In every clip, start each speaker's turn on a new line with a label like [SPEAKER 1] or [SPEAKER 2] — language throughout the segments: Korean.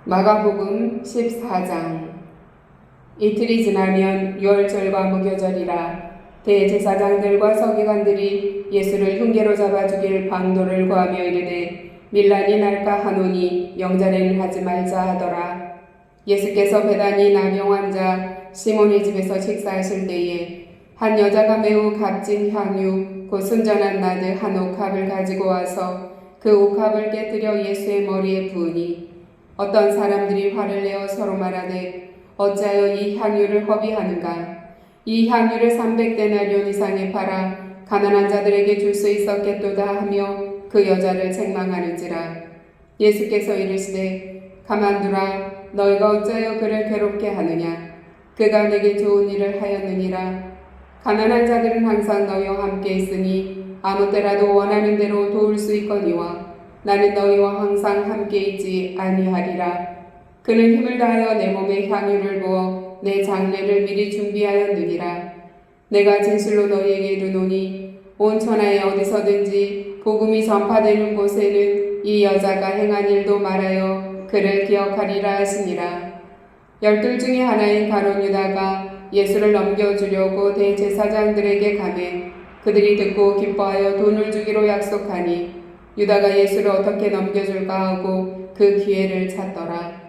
[SPEAKER 1] 마가복음 14장. 이틀이 지나면 유월절과 무교절이라. 대제사장들과 서기관들이 예수를 흉계로 잡아 죽일 방도를 구하며 이르되 밀란이 날까 하노니 영전에는 하지 말자 하더라. 예수께서 베다니 나병 환자 시몬의 집에서 식사하실 때에 한 여자가 매우 값진 향유 곧 순전한 나드 한 옥합을 가지고 와서 그 옥합을 깨뜨려 예수의 머리에 부으니 어떤 사람들이 화를 내어 서로 말하되 어찌하여 이 향유를 허비하는가? 이 향유를 300데나리온 이상에 팔아 가난한 자들에게 줄 수 있었겠도다 하며 그 여자를 책망하는지라. 예수께서 이르시되 가만두라. 너희가 어찌하여 그를 괴롭게 하느냐? 그가 내게 좋은 일을 하였느니라. 가난한 자들은 항상 너희와 함께 있으니 아무 때라도 원하는 대로 도울 수 있거니와 나는 너희와 항상 함께 있지 아니하리라. 그는 힘을 다하여 내 몸에 향유를 부어 내 장례를 미리 준비하였느니라. 내가 진실로 너희에게 이르노니 온 천하에 어디서든지 복음이 전파되는 곳에는 이 여자가 행한 일도 말하여 그를 기억하리라 하시니라. 12 중에 하나인 가룟 유다가 예수를 넘겨주려고 대제사장들에게 가매 그들이 듣고 기뻐하여 돈을 주기로 약속하니 유다가 예수를 어떻게 넘겨줄까 하고 그 기회를 찾더라.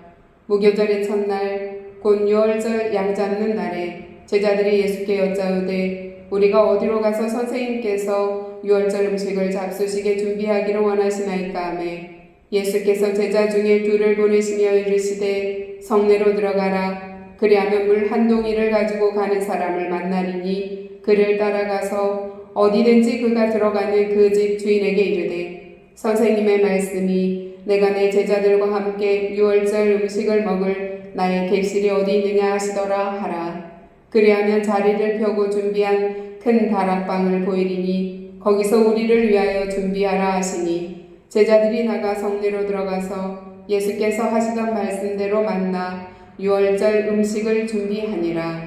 [SPEAKER 1] 무교절의 첫날 곧 유월절 양 잡는 날에 제자들이 예수께 여짜오되 우리가 어디로 가서 선생님께서 유월절 음식을 잡수시게 준비하기를 원하시나이까 하매 예수께서 제자 중에 둘을 보내시며 이르시되 성내로 들어가라. 그리하면 물 한 동이를 가지고 가는 사람을 만나리니 그를 따라가서 어디든지 그가 들어가는 그 집 주인에게 이르되 선생님의 말씀이 내가 내 제자들과 함께 유월절 음식을 먹을 나의 객실이 어디 있느냐 하시더라 하라. 그리하면 자리를 펴고 준비한 큰 다락방을 보이리니 거기서 우리를 위하여 준비하라 하시니 제자들이 나가 성내로 들어가서 예수께서 하시던 말씀대로 만나 유월절 음식을 준비하니라.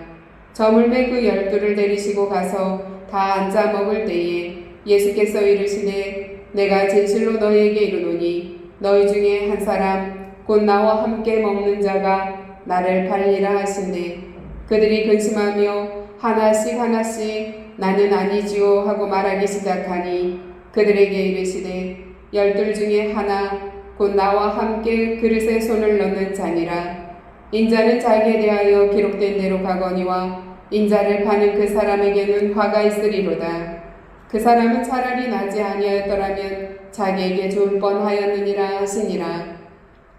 [SPEAKER 1] 저물매 그 12를 데리시고 가서 다 앉아 먹을 때에 예수께서 이르시되 내가 진실로 너희에게 이르노니 너희 중에 한 사람 곧 나와 함께 먹는 자가 나를 팔리라 하시네. 그들이 근심하며 하나씩 나는 아니지요 하고 말하기 시작하니 그들에게 이르시되 12 중에 하나 곧 나와 함께 그릇에 손을 넣는 자니라. 인자는 자기에 대하여 기록된 대로 가거니와 인자를 파는 그 사람에게는 화가 있으리로다. 그 사람은 차라리 나지 아니하였더라면 자기에게 좋을 뻔하였느니라 하시니라.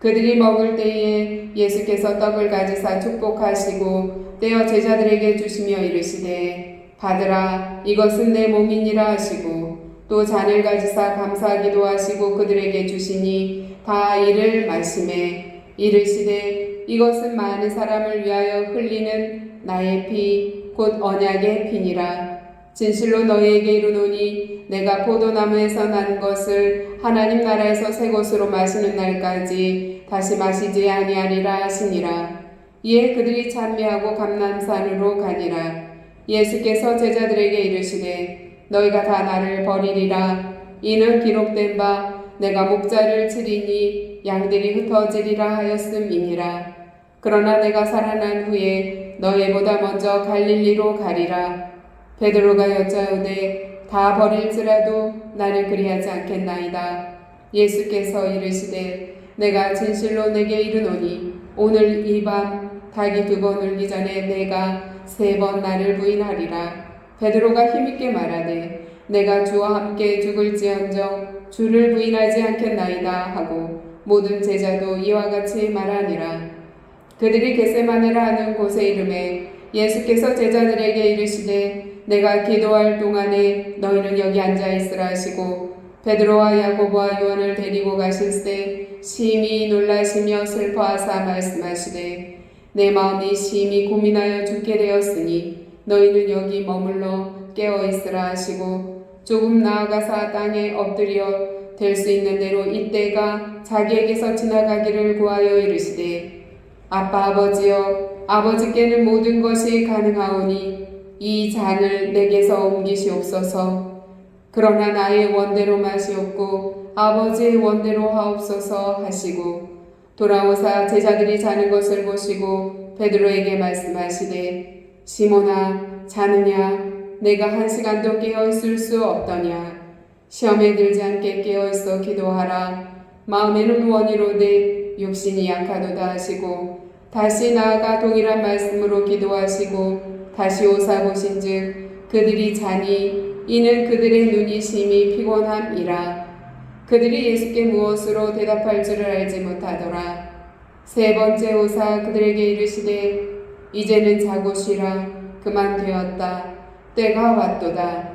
[SPEAKER 1] 그들이 먹을 때에 예수께서 떡을 가지사 축복하시고 떼어 제자들에게 주시며 이르시되 받으라 이것은 내 몸이니라 하시고 또 잔을 가지사 감사하기도 하시고 그들에게 주시니 다 이를 마시매 이르시되 이것은 많은 사람을 위하여 흘리는 나의 피 곧 언약의 피니라. 진실로 너희에게 이르노니 내가 포도나무에서 난 것을 하나님 나라에서 새 것으로 마시는 날까지 다시 마시지 아니하리라 하시니라. 이에 그들이 찬미하고 감람산으로 가니라. 예수께서 제자들에게 이르시되 너희가 다 나를 버리리라. 이는 기록된 바 내가 목자를 치리니 양들이 흩어지리라 하였음이니라. 그러나 내가 살아난 후에 너희보다 먼저 갈릴리로 가리라. 베드로가 여짜오되 다 버릴지라도 나는 그리하지 않겠나이다. 예수께서 이르시되 내가 진실로 내게 이르노니 오늘 이 밤 닭이 2번 울기 전에 내가 3번 나를 부인하리라. 베드로가 힘있게 말하되 내가 주와 함께 죽을지언정 주를 부인하지 않겠나이다 하고 모든 제자도 이와 같이 말하니라. 그들이 겟세마네라 하는 곳에 이르매 예수께서 제자들에게 이르시되 내가 기도할 동안에 너희는 여기 앉아있으라 하시고 베드로와 야고보와 요한을 데리고 가실새 심히 놀라시며 슬퍼하사 말씀하시되 내 마음이 심히 고민하여 죽게 되었으니 너희는 여기 머물러 깨어있으라 하시고 조금 나아가사 땅에 엎드려 될 수 있는 대로 이때가 자기에게서 지나가기를 구하여 이르시되 아빠 아버지여 아버지께는 모든 것이 가능하오니 이 잔을 내게서 옮기시옵소서. 그러나 나의 원대로 마시옵고 아버지의 원대로 하옵소서 하시고 돌아오사 제자들이 자는 것을 보시고 베드로에게 말씀하시되 시몬아 자느냐 내가 1시간도 깨어 있을 수 없더냐 시험에 들지 않게 깨어 있어 기도하라 마음에는 원이로되 육신이 약하도다 하시고 다시 나아가 동일한 말씀으로 기도하시고 다시 오사 보신즉 그들이 자니 이는 그들의 눈이 심히 피곤함이라. 그들이 예수께 무엇으로 대답할 줄을 알지 못하더라. 세 번째 오사 그들에게 이르시되 이제는 자고 쉬라. 그만 되었다. 때가 왔도다.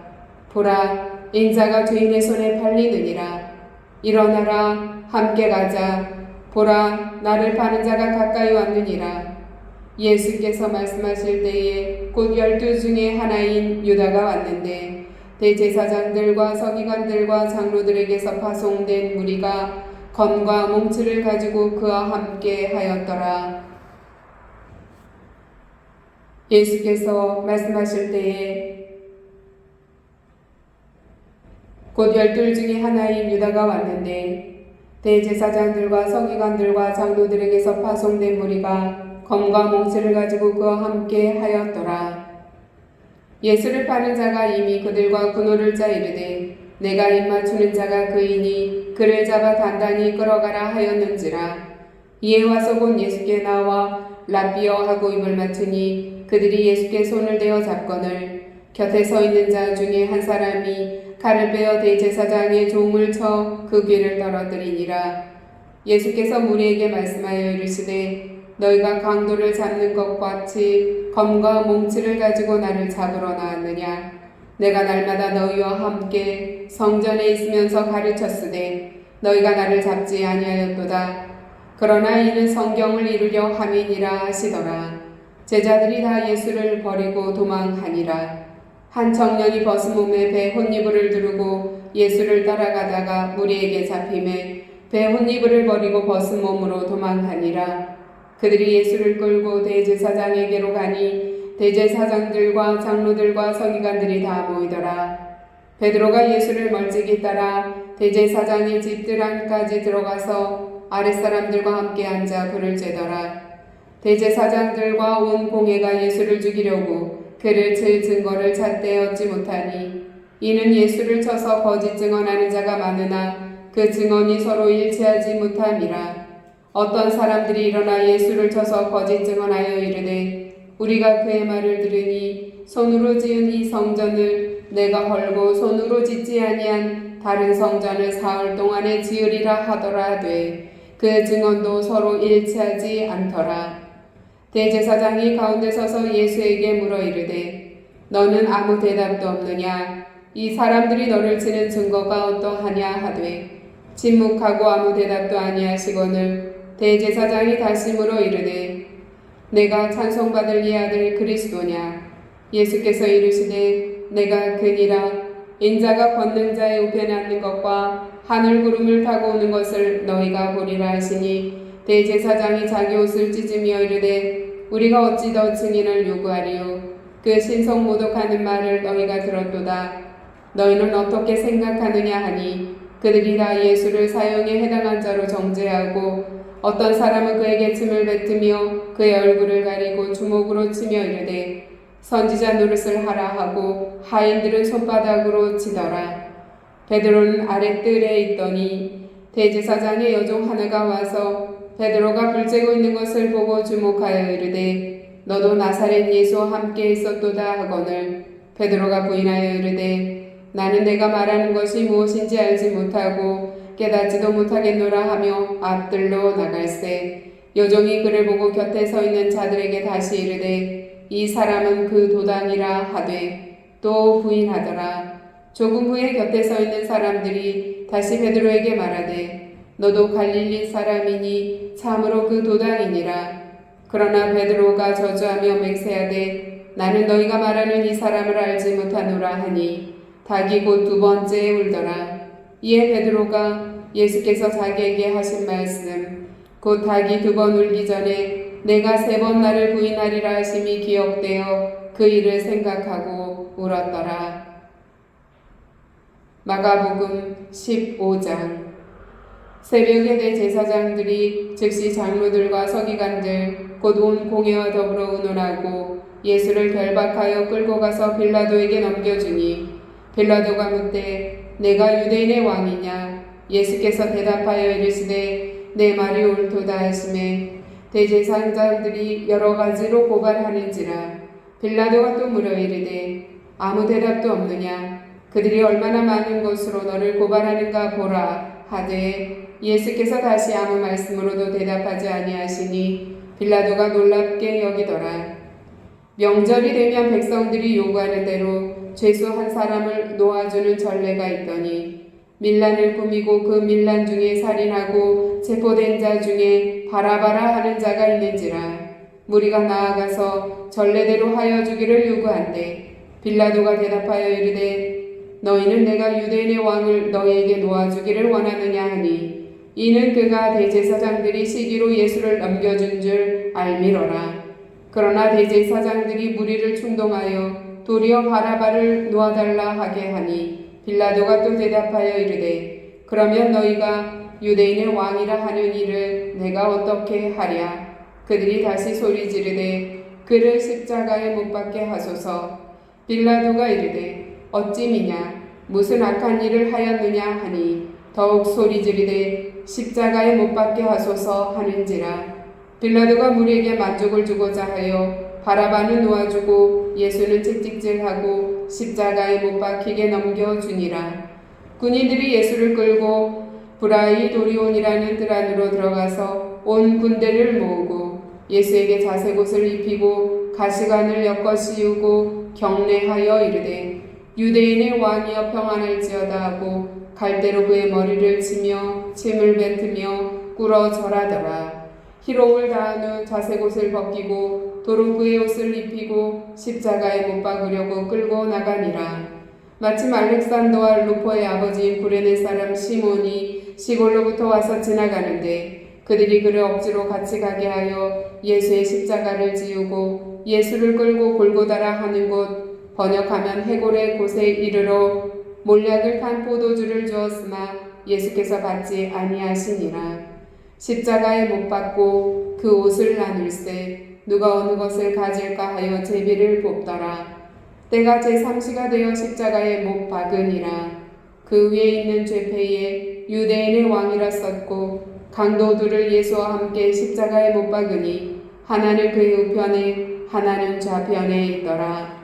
[SPEAKER 1] 보라 인자가 죄인의 손에 팔리느니라. 일어나라 함께 가자. 보라 나를 파는 자가 가까이 왔느니라. 예수께서 말씀하실 때에 곧 12 중에 하나인 유다가 왔는데 대제사장들과 서기관들과 장로들에게서 파송된 무리가 검과 몽치를 가지고 그와 함께 하였더라. 예수께서 말씀하실 때에 곧 12 중에 하나인 유다가 왔는데 대제사장들과 서기관들과 장로들에게서 파송된 무리가 검과 몽치를 가지고 그와 함께 하였더라. 예수를 파는 자가 이미 그들과 군호를 짜 이르되 내가 입맞추는 자가 그이니 그를 잡아 단단히 끌어가라 하였는지라. 이에 와서 곧 예수께 나와 라비어 하고 입을 맞추니 그들이 예수께 손을 대어 잡거늘 곁에 서 있는 자 중에 한 사람이 칼을 빼어 대제사장의 종을 쳐 그 귀를 떨어뜨리니라. 예수께서 무리에게 말씀하여 이르시되 너희가 강도를 잡는 것 같이 검과 몽치를 가지고 나를 잡으러 나왔느냐. 내가 날마다 너희와 함께 성전에 있으면서 가르쳤으되 너희가 나를 잡지 아니하였도다. 그러나 이는 성경을 이루려 함이니라 하시더라. 제자들이 다 예수를 버리고 도망하니라. 한 청년이 벗은 몸에 배 혼이불을 두르고 예수를 따라가다가 무리에게 잡히매 배 혼이불을 버리고 벗은 몸으로 도망하니라. 그들이 예수를 끌고 대제사장에게로 가니 대제사장들과 장로들과 서기관들이 다 모이더라. 베드로가 예수를 멀찍이 따라 대제사장의 집들 안까지 들어가서 아랫사람들과 함께 앉아 불을 쬐더라. 대제사장들과 온 공회가 예수를 죽이려고 그를 칠 증거를 찾되 얻지 못하니 이는 예수를 쳐서 거짓 증언하는 자가 많으나 그 증언이 서로 일치하지 못함이라. 어떤 사람들이 일어나 예수를 쳐서 거짓 증언하여 이르되 우리가 그의 말을 들으니 손으로 지은 이 성전을 내가 헐고 손으로 짓지 아니한 다른 성전을 사흘 동안에 지으리라 하더라 하되 그 증언도 서로 일치하지 않더라. 대제사장이 가운데 서서 예수에게 물어 이르되 너는 아무 대답도 없느냐. 이 사람들이 너를 치는 증거가 어떠하냐 하되 침묵하고 아무 대답도 아니하시거늘 대제사장이 다시 물어 이르되 내가 찬송받을 이 아들 그리스도냐. 예수께서 이르시되 내가 그니라. 인자가 권능자의 우편에 앉는 것과 하늘 구름을 타고 오는 것을 너희가 보리라 하시니 대제사장이 자기 옷을 찢으며 이르되 우리가 어찌 더 증인을 요구하리요. 그 신성 모독하는 말을 너희가 들었도다. 너희는 어떻게 생각하느냐 하니 그들이 다 예수를 사형에 해당한 자로 정죄하고 어떤 사람은 그에게 침을 뱉으며 그의 얼굴을 가리고 주먹으로 치며 이르되 선지자 노릇을 하라 하고 하인들은 손바닥으로 치더라. 베드로는 아랫뜰에 있더니 대제사장의 여종 하나가 와서 베드로가 불 쬐고 있는 것을 보고 주목하여 이르되 너도 나사렛 예수와 함께 있었도다 하거늘 베드로가 부인하여 이르되 나는 내가 말하는 것이 무엇인지 알지 못하고 깨닫지도 못하겠노라 하며 앞뜰로 나갈새 여종이 그를 보고 곁에 서 있는 자들에게 다시 이르되 이 사람은 그 도당이라 하되 또 부인하더라. 조금 후에 곁에 서 있는 사람들이 다시 베드로에게 말하되 너도 갈릴리 사람이니 참으로 그 도당이니라. 그러나 베드로가 저주하며 맹세하되 나는 너희가 말하는 이 사람을 알지 못하노라 하니 닭이 곧 2번째 울더라. 이에 베드로가 예수께서 자기에게 하신 말씀 곧 닭이 2번 울기 전에 내가 3번 나를 부인하리라 하심이 기억되어 그 일을 생각하고 울었더라. 마가복음 15장. 새벽에 대제사장들이 즉시 장로들과 서기관들 곧 온 공회와 더불어 의논하고 예수를 결박하여 끌고 가서 빌라도에게 넘겨주니 빌라도가 묻되 내가 유대인의 왕이냐? 예수께서 대답하여 이르시되 내 말이 옳도다 하시매 대제사장들이 여러 가지로 고발하는지라. 빌라도가 또 물어 이르되 아무 대답도 없느냐? 그들이 얼마나 많은 것으로 너를 고발하는가 보라 하되 예수께서 다시 아무 말씀으로도 대답하지 아니하시니 빌라도가 놀랍게 여기더라. 명절이 되면 백성들이 요구하는 대로 죄수 한 사람을 놓아주는 전례가 있더니 밀란을 꾸미고 그 밀란 중에 살인하고 체포된 자 중에 바라바라 하는 자가 있는지라. 무리가 나아가서 전례대로 하여 주기를 요구한대 빌라도가 대답하여 이르되 너희는 내가 유대인의 왕을 너희에게 놓아주기를 원하느냐 하니 이는 그가 대제사장들이 시기로 예수를 넘겨준 줄 알미러라. 그러나 대제사장들이 무리를 충동하여 도리어 바라바를 놓아달라 하게 하니 빌라도가 또 대답하여 이르되 그러면 너희가 유대인의 왕이라 하는 이를 내가 어떻게 하랴. 그들이 다시 소리 지르되 그를 십자가에 못 박게 하소서. 빌라도가 이르되 어찌미냐 무슨 악한 일을 하였느냐 하니 더욱 소리 지르되 십자가에 못 박게 하소서 하는지라. 빌라도가 무리에게 만족을 주고자 하여 바라바는 놓아주고 예수는 채찍질하고 십자가에 못 박히게 넘겨주니라. 군인들이 예수를 끌고 브라이도리온이라는 뜰 안으로 들어가서 온 군대를 모으고 예수에게 자색옷을 입히고 가시관을 엮어 씌우고 경례하여 이르되 유대인의 왕이여 평안할지어다 하고 갈대로 그의 머리를 치며 침을 뱉으며 꿇어 절하더라. 희롱을 다한 후 자색옷을 벗기고 도로 그의 옷을 입히고 십자가에 못 박으려고 끌고 나가니라. 마침 알렉산더와 루포의 아버지인 구레네 사람 시몬이 시골로부터 와서 지나가는데 그들이 그를 억지로 같이 가게 하여 예수의 십자가를 지우고 예수를 끌고 골고다라 하는 곳 번역하면 해골의 곳에 이르러 몰약을 탄 포도주를 주었으나 예수께서 받지 아니하시니라. 십자가에 못 박고 그 옷을 나눌세 누가 어느 것을 가질까 하여 제비를 뽑더라. 때가 제3시가 되어 십자가에 못 박으니라. 그 위에 있는 죄패에 유대인의 왕이라 썼고 강도들을 예수와 함께 십자가에 못 박으니 하나는 그의 우편에 하나는 좌편에 있더라.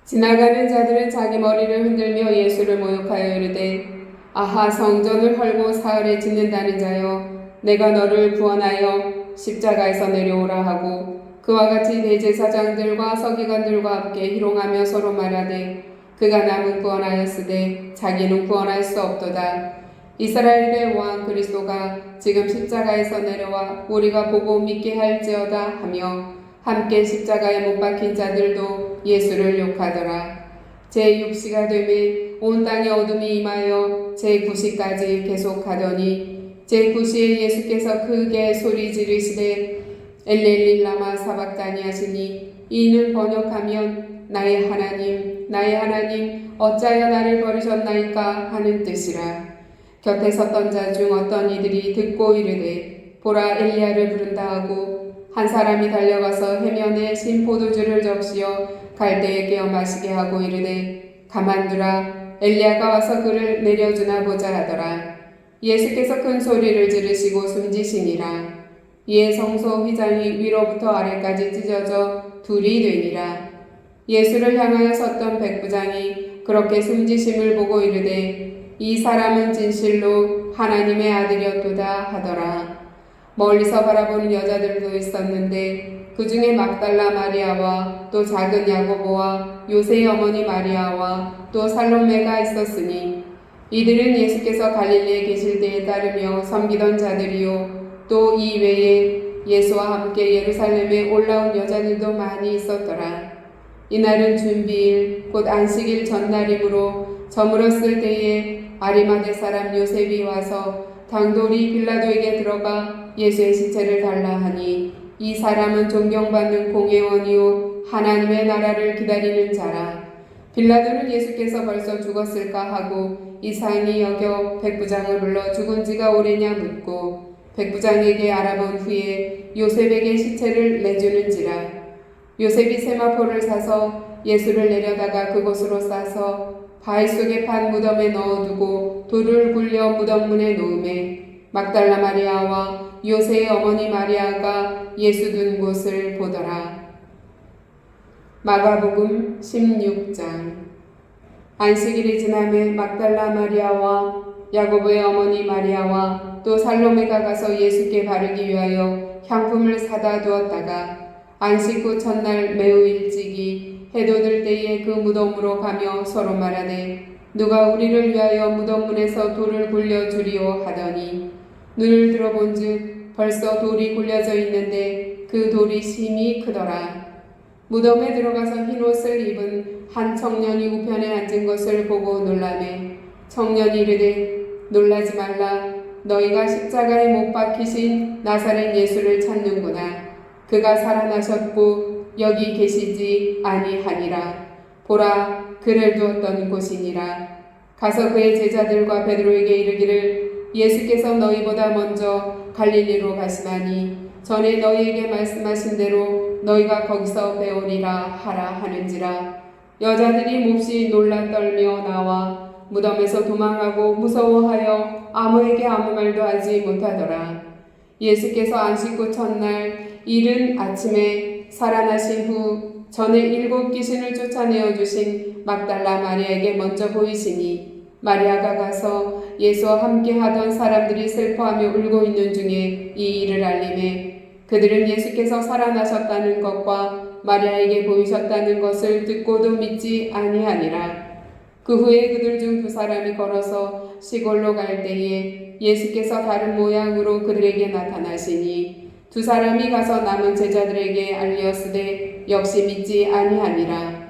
[SPEAKER 1] 지나가는 자들은 자기 머리를 흔들며 예수를 모욕하여 이르되 아하 성전을 헐고 사흘에 짓는다는 자여 내가 너를 구원하여 십자가에서 내려오라 하고 그와 같이 대제사장들과 서기관들과 함께 희롱하며 서로 말하되 그가 남은 구원하였으되 자기는 구원할 수 없도다. 이스라엘의 왕 그리스도가 지금 십자가에서 내려와 우리가 보고 믿게 할지어다 하며 함께 십자가에 못 박힌 자들도 예수를 욕하더라. 제6시가 되매 온 땅에 어둠이 임하여 제9시까지 계속하더니 제9시에 예수께서 크게 소리 지르시되 엘렐리 라마 사박다니 하시니 이는 번역하면 나의 하나님 어찌하여 나를 버리셨나이까 하는 뜻이라. 곁에 섰던 자 중 어떤 이들이 듣고 이르되 보라 엘리야를 부른다 하고 한 사람이 달려가서 해면에 신 포도주를 적시어 갈대에 깨어 마시게 하고 이르되 가만두라 엘리야가 와서 그를 내려주나 보자 하더라. 예수께서 큰 소리를 지르시고 숨지시니라. 이에 성소 휘장이 위로부터 아래까지 찢어져 둘이 되니라. 예수를 향하여 섰던 백부장이 그렇게 숨지심을 보고 이르되 이 사람은 진실로 하나님의 아들이었도다 하더라. 멀리서 바라보는 여자들도 있었는데 그 중에 막달라 마리아와 또 작은 야고보와 요새의 어머니 마리아와 또 살로메가 있었으니 이들은 예수께서 갈릴리에 계실 때에 따르며 섬기던 자들이요 또 이 외에 예수와 함께 예루살렘에 올라온 여자들도 많이 있었더라. 이날은 준비일 곧 안식일 전날이므로 저물었을 때에 아리마대 사람 요셉이 와서 당돌이 빌라도에게 들어가 예수의 시체를 달라 하니 이 사람은 존경받는 공회원이요 하나님의 나라를 기다리는 자라. 빌라도는 예수께서 벌써 죽었을까 하고 이상히 여겨 백부장을 불러 죽은 지가 오래냐 묻고 백부장에게 알아본 후에 요셉에게 시체를 내주는지라. 요셉이 세마포를 사서 예수를 내려다가 그곳으로 싸서 바위 속에 판 무덤에 넣어두고 돌을 굴려 무덤 문에 놓음에 막달라 마리아와 요새의 어머니 마리아가 예수 둔 곳을 보더라. 마가복음 16장. 안식일이 지남에 막달라 마리아와 야고보의 어머니 마리아와 또 살로메가 가서 예수께 바르기 위하여 향품을 사다 두었다가 안식 후 첫날 매우 일찍이 해도 들 때에 그 무덤으로 가며 서로 말하되 누가 우리를 위하여 무덤 문에서 돌을 굴려 주리오 하더니 눈을 들어본즉 벌써 돌이 굴려져 있는데 그 돌이 심히 크더라. 무덤에 들어가서 흰옷을 입은 한 청년이 우편에 앉은 것을 보고 놀라매 청년이 이르되 놀라지 말라. 너희가 십자가에 못 박히신 나사렛 예수를 찾는구나. 그가 살아나셨고 여기 계시지 아니하니라. 보라, 그를 두었던 곳이니라. 가서 그의 제자들과 베드로에게 이르기를 예수께서 너희보다 먼저 갈릴리로 가시나니 전에 너희에게 말씀하신 대로 너희가 거기서 배우리라 하라 하는지라. 여자들이 몹시 놀라 떨며 나와 무덤에서 도망하고 무서워하여 아무에게 아무 말도 하지 못하더라. 예수께서 안식 후 첫날 이른 아침에 살아나신 후 전에 7 귀신을 쫓아내어 주신 막달라 마리아에게 먼저 보이시니 마리아가 가서 예수와 함께 하던 사람들이 슬퍼하며 울고 있는 중에 이 일을 알림해 그들은 예수께서 살아나셨다는 것과 마리아에게 보이셨다는 것을 듣고도 믿지 아니하니라. 그 후에 그들 중 2 사람이 걸어서 시골로 갈 때에 예수께서 다른 모양으로 그들에게 나타나시니 2 사람이 가서 남은 제자들에게 알리었으되 역시 믿지 아니하니라.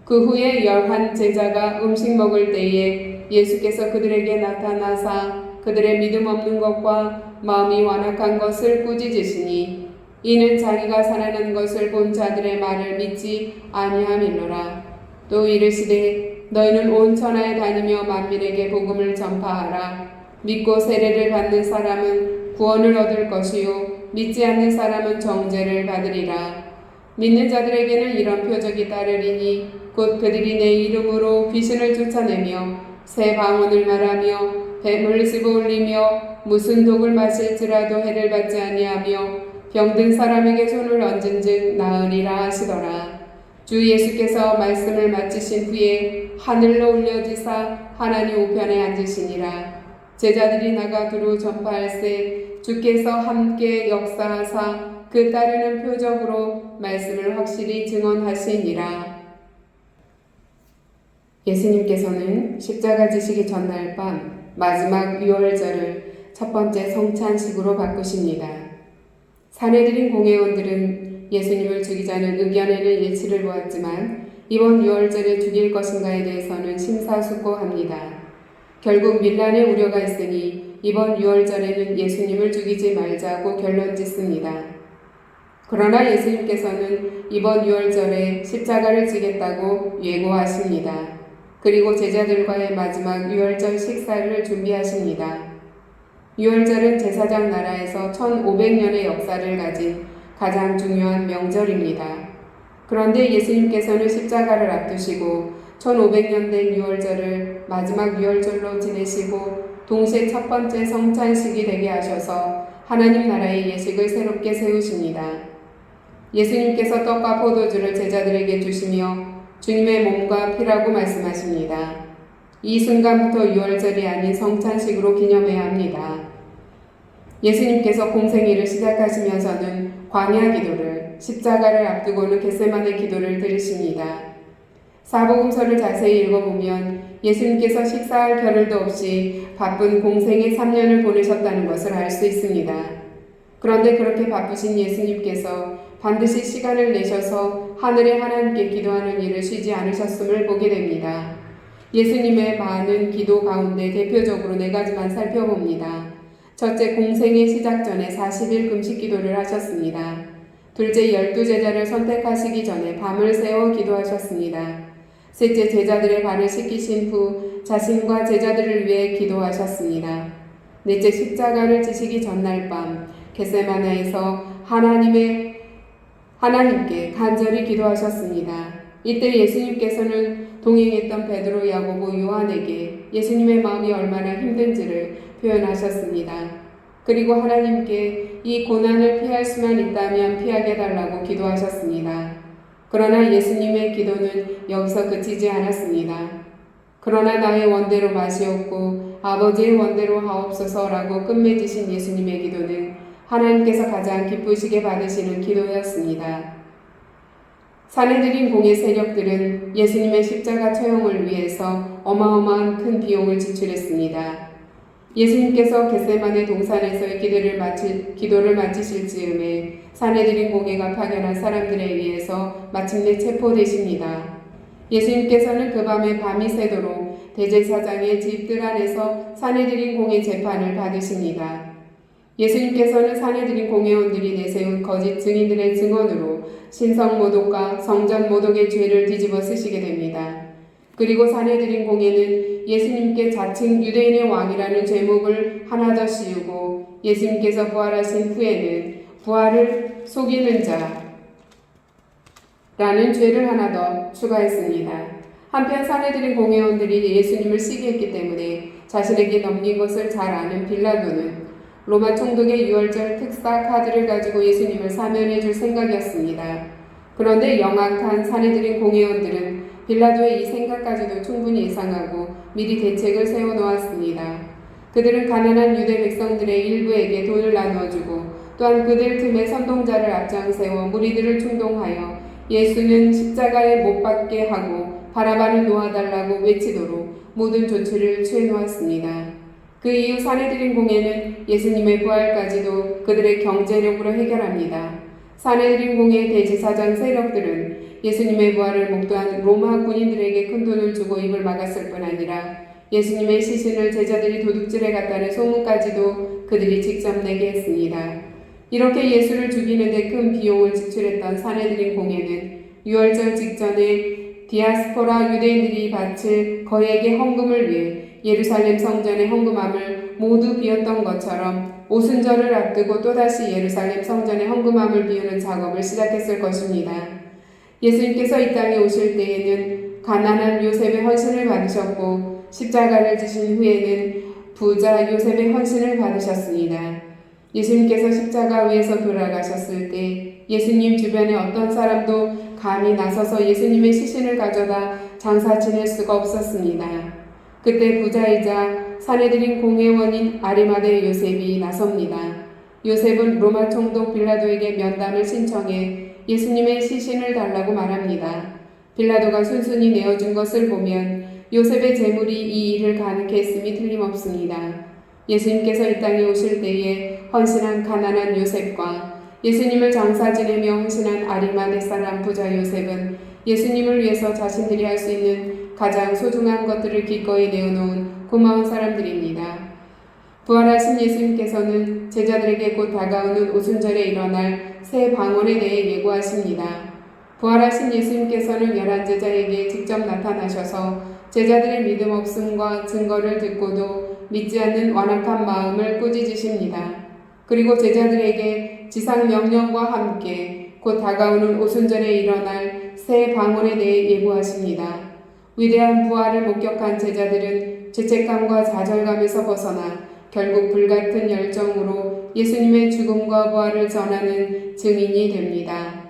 [SPEAKER 1] 그 후에 11 제자가 음식 먹을 때에 예수께서 그들에게 나타나사 그들의 믿음 없는 것과 마음이 완악한 것을 꾸짖으시니 이는 자기가 살아난 것을 본 자들의 말을 믿지 아니함일로라. 또 이르시되 너희는 온 천하에 다니며 만민에게 복음을 전파하라. 믿고 세례를 받는 사람은 구원을 얻을 것이요 믿지 않는 사람은 정죄를 받으리라. 믿는 자들에게는 이런 표적이 따르리니 곧 그들이 내 이름으로 귀신을 쫓아내며 새 방언을 말하며 뱀을 집어올리며 무슨 독을 마실지라도 해를 받지 아니하며 병든 사람에게 손을 얹은즉 나으리라 하시더라. 주 예수께서 말씀을 마치신 후에 하늘로 올려지사 하나님 우편에 앉으시니라. 제자들이 나가 두루 전파할세 주께서 함께 역사하사 그 따르는 표적으로 말씀을 확실히 증언하시니라. 예수님께서는 십자가 지시기 전날 밤 마지막 유월절을 첫 번째 성찬식으로 바꾸십니다. 사내들인 공회원들은 예수님을 죽이자는 의견에는 일치를 보았지만 이번 유월절에 죽일 것인가에 대해서는 심사숙고합니다. 결국 밀란의 우려가 있으니 이번 유월절에는 예수님을 죽이지 말자고 결론짓습니다. 그러나 예수님께서는 이번 유월절에 십자가를 지겠다고 예고하십니다. 그리고 제자들과의 마지막 유월절 식사를 준비하십니다. 유월절은 제사장 나라에서 1500년의 역사를 가진 가장 중요한 명절입니다. 그런데 예수님께서는 십자가를 앞두시고 1500년 된 유월절을 마지막 유월절로 지내시고 동시에 첫 번째 성찬식이 되게 하셔서 하나님 나라의 예식을 새롭게 세우십니다. 예수님께서 떡과 포도주를 제자들에게 주시며 주님의 몸과 피라고 말씀하십니다. 이 순간부터 유월절이 아닌 성찬식으로 기념해야 합니다. 예수님께서 공생애를 시작하시면서는 광야 기도를, 십자가를 앞두고는 겟세마네 기도를 드리십니다. 사복음서를 자세히 읽어보면 예수님께서 식사할 겨를도 없이 바쁜 공생애 3년을 보내셨다는 것을 알 수 있습니다. 그런데 그렇게 바쁘신 예수님께서 반드시 시간을 내셔서 하늘의 하나님께 기도하는 일을 쉬지 않으셨음을 보게 됩니다. 예수님의 많은 기도 가운데 대표적으로 4가지만 살펴봅니다. 첫째, 공생의 시작 전에 40일 금식 기도를 하셨습니다. 둘째, 12 제자를 선택하시기 전에 밤을 새워 기도하셨습니다. 셋째 제자들의 발을 씻기신 후 자신과 제자들을 위해 기도하셨습니다. 넷째 십자가를 지시기 전날 밤 겟세마네에서 하나님께 간절히 기도하셨습니다. 이때 예수님께서는 동행했던 베드로, 야고보, 요한에게 예수님의 마음이 얼마나 힘든지를 표현하셨습니다. 그리고 하나님께 이 고난을 피할 수만 있다면 피하게 달라고 기도하셨습니다. 그러나 예수님의 기도는 여기서 그치지 않았습니다. 그러나 나의 원대로 마시옵고 아버지의 원대로 하옵소서라고 끝맺으신 예수님의 기도는 하나님께서 가장 기쁘시게 받으시는 기도였습니다. 산헤드린 공의 세력들은 예수님의 십자가 처형을 위해서 어마어마한 큰 비용을 지출했습니다. 예수님께서 겟세마네 동산에서의 기도를 마치실 즈음에 산헤드린 공회가 파견한 사람들에 의해서 마침내 체포되십니다. 예수님께서는 그 밤에 밤이 새도록 대제사장의 집들 안에서 산헤드린 공회 재판을 받으십니다. 예수님께서는 산헤드린 공회원들이 내세운 거짓 증인들의 증언으로 신성 모독과 성전 모독의 죄를 뒤집어 쓰시게 됩니다. 그리고 산헤드린 공회는 예수님께 자칭 유대인의 왕이라는 죄목을 하나 더 씌우고 예수님께서 부활하신 후에는 부활을 속이는 자라는 죄를 하나 더 추가했습니다. 한편 산헤드린 공회원들이 예수님을 시기했기 때문에 자신에게 넘긴 것을 잘 아는 빌라도는 로마 총독의 유월절 특사 카드를 가지고 예수님을 사면해 줄 생각이었습니다. 그런데 영악한 산헤드린 공회원들은 빌라도의 이 생각까지도 충분히 예상하고 미리 대책을 세워놓았습니다. 그들은 가난한 유대 백성들의 일부에게 돈을 나누어주고 또한 그들 틈에 선동자를 앞장세워 무리들을 충동하여 예수는 십자가에 못 박게 하고 바라바를 놓아달라고 외치도록 모든 조치를 취해놓았습니다. 그 이후 산헤드린 공회는 예수님의 부활까지도 그들의 경제력으로 해결합니다. 산헤드린 공회 대제사장 세력들은 예수님의 부활을 목도한 로마 군인들에게 큰 돈을 주고 입을 막았을 뿐 아니라 예수님의 시신을 제자들이 도둑질해 갔다는 소문까지도 그들이 직접 내게 했습니다. 이렇게 예수를 죽이는 데 큰 비용을 지출했던 산헤드린 공회는 유월절 직전에 디아스포라 유대인들이 바칠 거액의 헌금을 위해 예루살렘 성전의 헌금함을 모두 비웠던 것처럼 오순절을 앞두고 또다시 예루살렘 성전의 헌금함을 비우는 작업을 시작했을 것입니다. 예수님께서 이 땅에 오실 때에는 가난한 요셉의 헌신을 받으셨고 십자가를 지신 후에는 부자 요셉의 헌신을 받으셨습니다. 예수님께서 십자가 위에서 돌아가셨을 때 예수님 주변에 어떤 사람도 감히 나서서 예수님의 시신을 가져다 장사 지낼 수가 없었습니다. 그때 부자이자 산헤드린 공회원인 아리마대 요셉이 나섭니다. 요셉은 로마 총독 빌라도에게 면담을 신청해 예수님의 시신을 달라고 말합니다. 빌라도가 순순히 내어준 것을 보면 요셉의 재물이 이 일을 가능케 했음이 틀림없습니다. 예수님께서 이 땅에 오실 때에 헌신한 가난한 요셉과 예수님을 장사 지내며 헌신한 아리마대 사람 부자 요셉은 예수님을 위해서 자신들이 할 수 있는 가장 소중한 것들을 기꺼이 내어놓은 고마운 사람들입니다. 부활하신 예수님께서는 제자들에게 곧 다가오는 오순절에 일어날 새 방언에 대해 예고하십니다. 부활하신 예수님께서는 11제자에게 직접 나타나셔서 제자들의 믿음 없음과 증거를 듣고도 믿지 않는 완악한 마음을 꾸짖으십니다. 그리고 제자들에게 지상 명령과 함께 곧 다가오는 오순절에 일어날 새 방언에 대해 예고하십니다. 위대한 부활을 목격한 제자들은 죄책감과 좌절감에서 벗어나 결국 불같은 열정으로 예수님의 죽음과 부활을 전하는 증인이 됩니다.